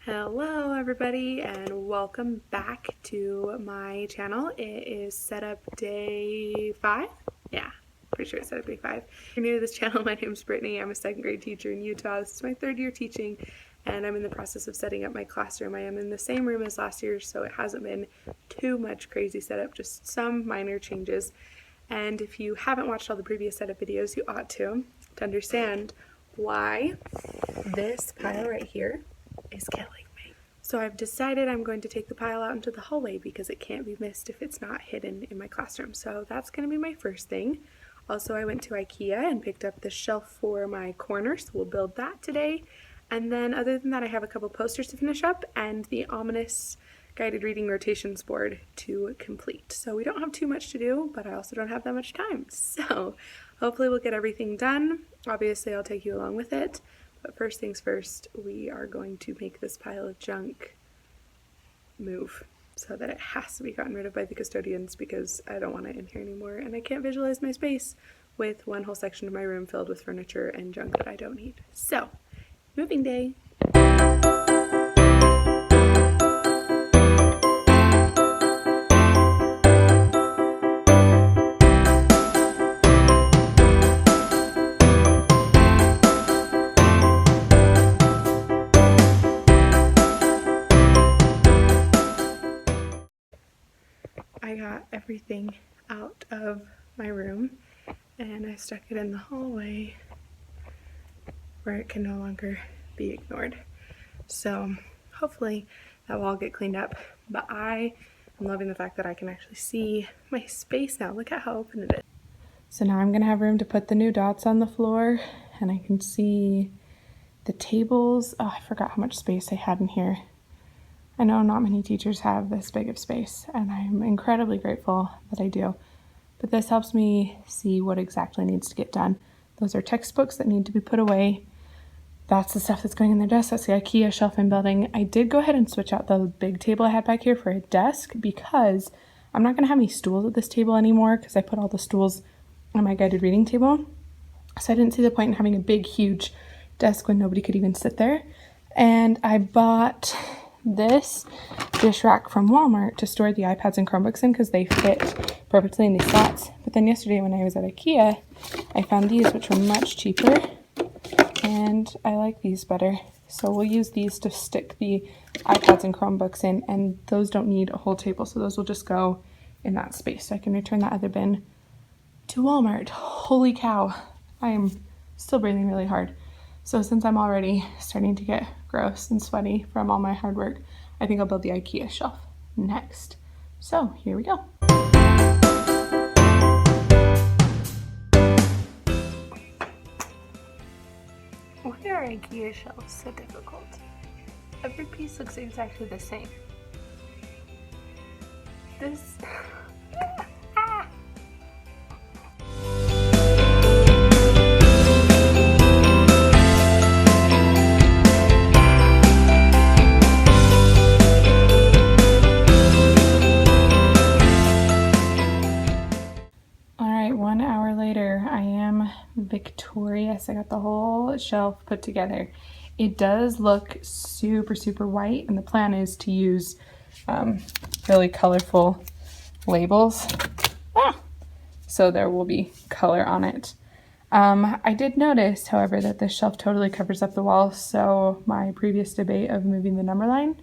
Hello everybody and welcome back to my channel. It is setup day 5. Yeah, pretty sure it's setup day 5. If you're new to this channel, my name is Brittany. I'm a 2nd grade teacher in Utah. This is my 3rd year teaching and I'm in the process of setting up my classroom. I am in the same room as last year, so it hasn't been too much crazy setup, just some minor changes. And if you haven't watched all the previous setup videos, you ought to understand why this pile right here is killing me. So I've decided I'm going to take the pile out into the hallway because it can't be missed if it's not hidden in my classroom. So that's going to be my first thing. Also, I went to IKEA and picked up the shelf for my corner, so we'll build that today. And then other than that, I have a couple posters to finish up and the ominous guided reading rotations board to complete. So we don't have too much to do, but I also don't have that much time. So hopefully we'll get everything done. Obviously, I'll take you along with it. But first things first, we are going to make this pile of junk move so that it has to be gotten rid of by the custodians because I don't want it in here anymore and I can't visualize my space with one whole section of my room filled with furniture and junk that I don't need. So, moving day. I got everything out of my room and I stuck it in the hallway where it can no longer be ignored. So hopefully that will all get cleaned up, but I am loving the fact that I can actually see my space now. Look at how open it is. So now I'm gonna have room to put the new dots on the floor and I can see the tables. Oh, I forgot how much space I had in here. I know not many teachers have this big of space, and I'm incredibly grateful that I do. But this helps me see what exactly needs to get done. Those are textbooks that need to be put away. That's the stuff that's going in their desk. That's the IKEA shelf I'm building. I did go ahead and switch out the big table I had back here for a desk because I'm not going to have any stools at this table anymore because I put all the stools on my guided reading table. So I didn't see the point in having a big, huge desk when nobody could even sit there. And I bought this dish rack from Walmart to store the iPads and Chromebooks in because they fit perfectly in these slots. But then yesterday when I was at IKEA, I found these, which are much cheaper, and I like these better. So we'll use these to stick the iPads and Chromebooks in, and those don't need a whole table, so those will just go in that space. So I can return that other bin to Walmart. Holy cow, I am still breathing really hard. So since I'm already starting to get gross and sweaty from all my hard work, I think I'll build the IKEA shelf next. So here we go. Why are IKEA shelves so difficult? Every piece looks exactly the same. This... victorious. I got the whole shelf put together. It does look super white, and the plan is to use really colorful labels. So there will be color on it. I did notice, however, that this shelf totally covers up the wall, so my previous debate of moving the number line,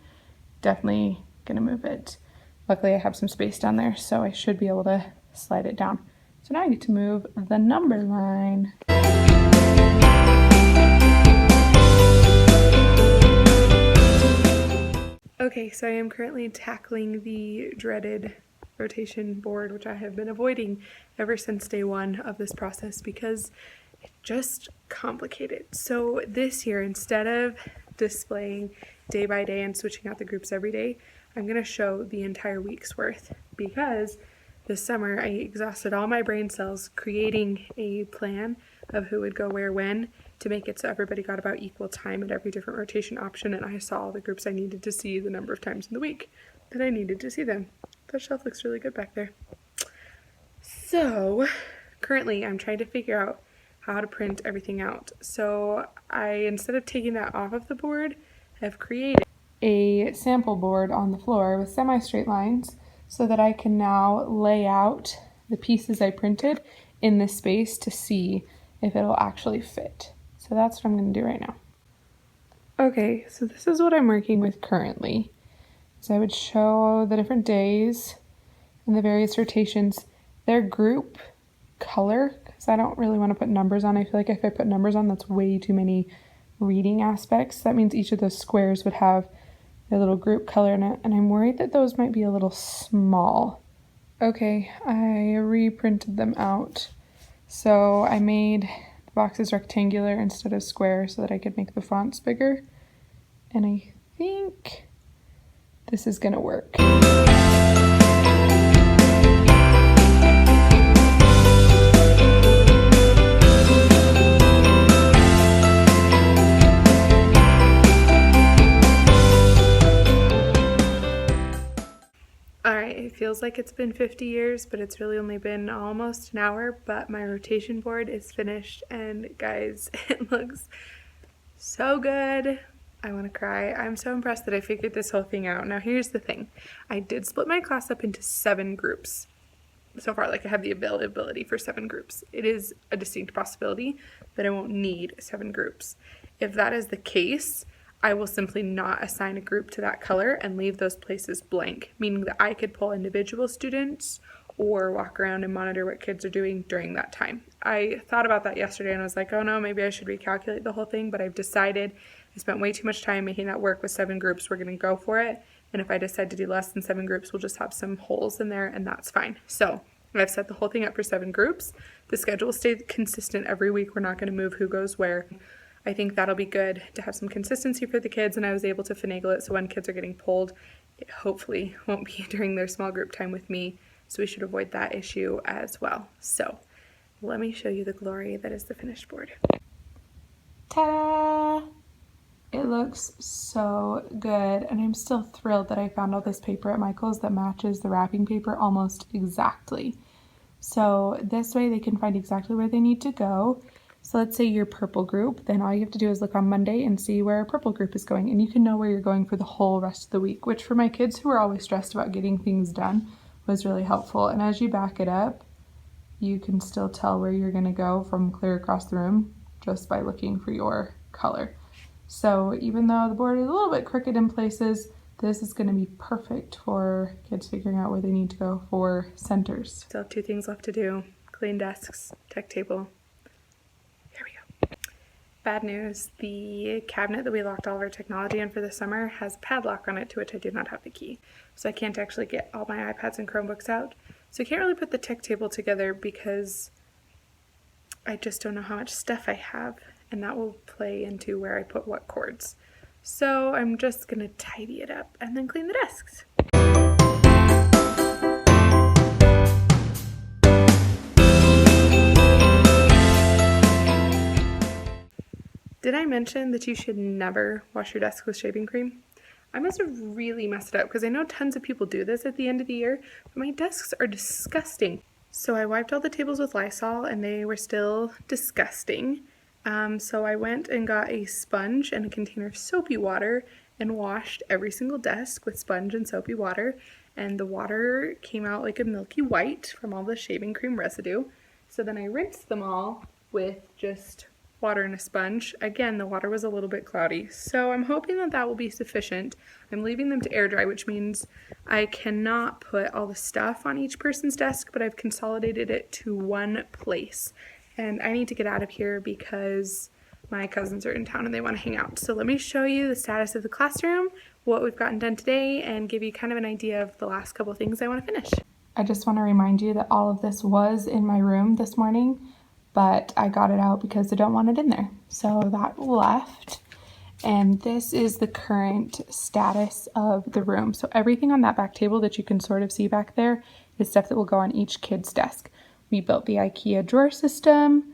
definitely gonna move it. Luckily I have some space down there, so I should be able to slide it down. So now I get to move the number line. Okay, so I am currently tackling the dreaded rotation board, which I have been avoiding ever since day 1 of this process because it's just complicated. So this year, instead of displaying day by day and switching out the groups every day, I'm going to show the entire week's worth because this summer I exhausted all my brain cells creating a plan of who would go where when to make it so everybody got about equal time at every different rotation option, and I saw all the groups I needed to see the number of times in the week that I needed to see them. That shelf looks really good back there. So currently I'm trying to figure out how to print everything out. So I, instead of taking that off of the board, have created a sample board on the floor with semi-straight lines so that I can now lay out the pieces I printed in this space to see if it'll actually fit. So that's what I'm going to do right now. Okay, so this is what I'm working with currently. So I would show the different days and the various rotations, their group color, because I don't really want to put numbers on. I feel like if I put numbers on, that's way too many reading aspects. That means each of those squares would have their little group color in it, and I'm worried that those might be a little small. Okay, I reprinted them out. So I made the boxes rectangular instead of square so that I could make the fonts bigger. And I think this is gonna work. Alright, it feels like it's been 50 years, but it's really only been almost an hour, but my rotation board is finished, and guys, it looks so good. I want to cry. I'm so impressed that I figured this whole thing out. Now here's the thing. I did split my class up into 7 groups. So far, like I have the availability for 7 groups. It is a distinct possibility that I won't need 7 groups. If that is the case, I will simply not assign a group to that color and leave those places blank, meaning that I could pull individual students or walk around and monitor what kids are doing during that time. I thought about that yesterday and I was like, oh no, maybe I should recalculate the whole thing, but I've decided I spent way too much time making that work with 7 groups. We're going to go for it. And if I decide to do less than 7 groups, we'll just have some holes in there and that's fine. So I've set the whole thing up for 7 groups. The schedule will stay consistent every week. We're not going to move who goes where. I think that'll be good to have some consistency for the kids, and I was able to finagle it so when kids are getting pulled, it hopefully won't be during their small group time with me, so we should avoid that issue as well. So let me show you the glory that is the finished board. Ta-da! It looks so good, and I'm still thrilled that I found all this paper at Michael's that matches the wrapping paper almost exactly. So this way they can find exactly where they need to go. So let's say your purple group, then all you have to do is look on Monday and see where a purple group is going, and you can know where you're going for the whole rest of the week, which for my kids who are always stressed about getting things done was really helpful. And as you back it up, you can still tell where you're going to go from clear across the room just by looking for your color. So even though the board is a little bit crooked in places, this is going to be perfect for kids figuring out where they need to go for centers. Still have 2 things left to do: clean desks, tech table. Bad news, the cabinet that we locked all of our technology in for the summer has a padlock on it to which I do not have the key. So I can't actually get all my iPads and Chromebooks out. So I can't really put the tech table together because I just don't know how much stuff I have, and that will play into where I put what cords. So I'm just gonna tidy it up and then clean the desks. Did I mention that you should never wash your desk with shaving cream? I must have really messed it up because I know tons of people do this at the end of the year, but my desks are disgusting. So I wiped all the tables with Lysol and they were still disgusting. So I went and got a sponge and a container of soapy water and washed every single desk with sponge and soapy water. And the water came out like a milky white from all the shaving cream residue. So then I rinsed them all with just water and a sponge. Again, the water was a little bit cloudy, so I'm hoping that that will be sufficient. I'm leaving them to air dry, which means I cannot put all the stuff on each person's desk, but I've consolidated it to one place. And I need to get out of here because my cousins are in town and they want to hang out. So let me show you the status of the classroom, what we've gotten done today, and give you kind of an idea of the last couple things I want to finish. I just want to remind you that all of this was in my room this morning, but I got it out because I don't want it in there. So that left, and this is the current status of the room. So everything on that back table that you can sort of see back there is stuff that will go on each kid's desk. We built the IKEA drawer system.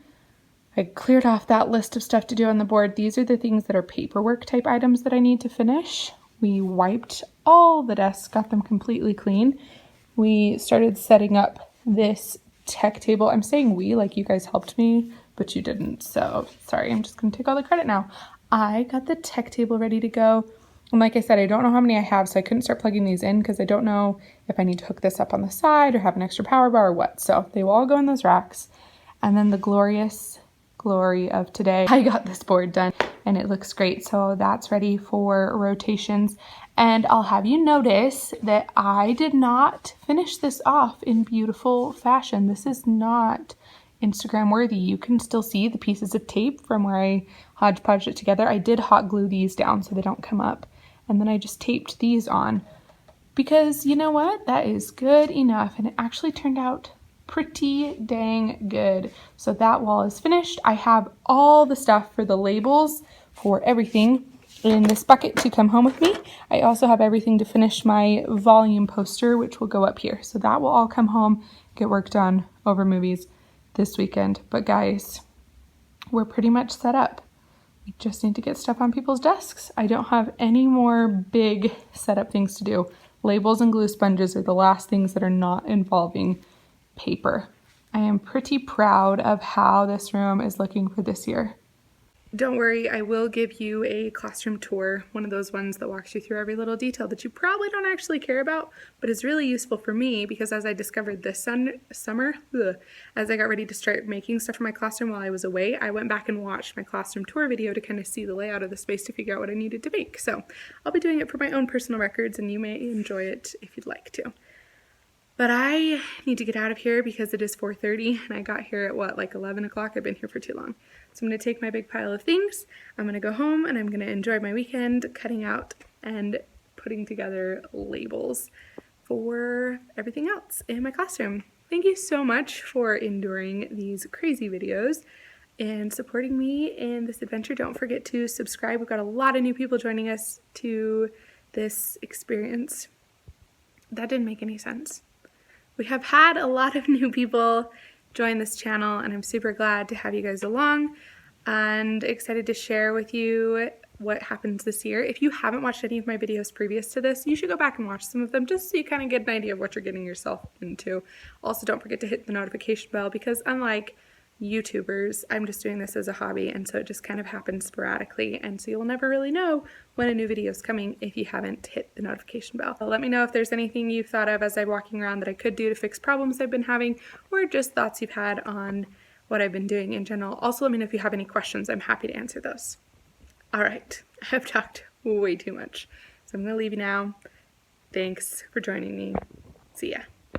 I cleared off that list of stuff to do on the board. These are the things that are paperwork type items that I need to finish. We wiped all the desks, got them completely clean. We started setting up this tech table. I'm saying we, like you guys helped me, but you didn't. So sorry, I'm just gonna take all the credit now. I got the tech table ready to go. And like I said, I don't know how many I have, so I couldn't start plugging these in because I don't know if I need to hook this up on the side or have an extra power bar or what. So they will all go in those racks. And then the glorious glory of today, I got this board done and it looks great. So that's ready for rotations. And I'll have you notice that I did not finish this off in beautiful fashion. This is not Instagram worthy. You can still see the pieces of tape from where I hodgepodged it together. I did hot glue these down so they don't come up. And then I just taped these on because you know what? That is good enough. And it actually turned out pretty dang good. So that wall is finished. I have all the stuff for the labels for everything in this bucket to come home with me. I also have everything to finish my volume poster, which will go up here. So that will all come home, get work done over movies this weekend. But guys, we're pretty much set up. We just need to get stuff on people's desks. I don't have any more big setup things to do. Labels and glue sponges are the last things that are not involving paper. I am pretty proud of how this room is looking for this year. Don't worry, I will give you a classroom tour, one of those ones that walks you through every little detail that you probably don't actually care about, but is really useful for me because as I discovered this summer, as I got ready to start making stuff for my classroom while I was away, I went back and watched my classroom tour video to kind of see the layout of the space to figure out what I needed to make. So I'll be doing it for my own personal records and you may enjoy it if you'd like to. But I need to get out of here because it is 4:30 and I got here at what, like 11 o'clock? I've been here for too long. So I'm going to take my big pile of things, I'm going to go home and I'm going to enjoy my weekend cutting out and putting together labels for everything else in my classroom. Thank you so much for enduring these crazy videos and supporting me in this adventure. Don't forget to subscribe. We've got a lot of new people joining us to this experience. That didn't make any sense. We have had a lot of new people join this channel and I'm super glad to have you guys along and excited to share with you what happens this year. If you haven't watched any of my videos previous to this, you should go back and watch some of them just so you kind of get an idea of what you're getting yourself into. Also, don't forget to hit the notification bell because unlike YouTubers, I'm just doing this as a hobby and so it just kind of happens sporadically and so you'll never really know when a new video is coming if you haven't hit the notification bell. Let me know if there's anything you've thought of as I'm walking around that I could do to fix problems I've been having or just thoughts you've had on what I've been doing in general. Also let me know if you have any questions. I'm happy to answer those. Alright, I've talked way too much so I'm gonna leave you now. Thanks for joining me. See ya.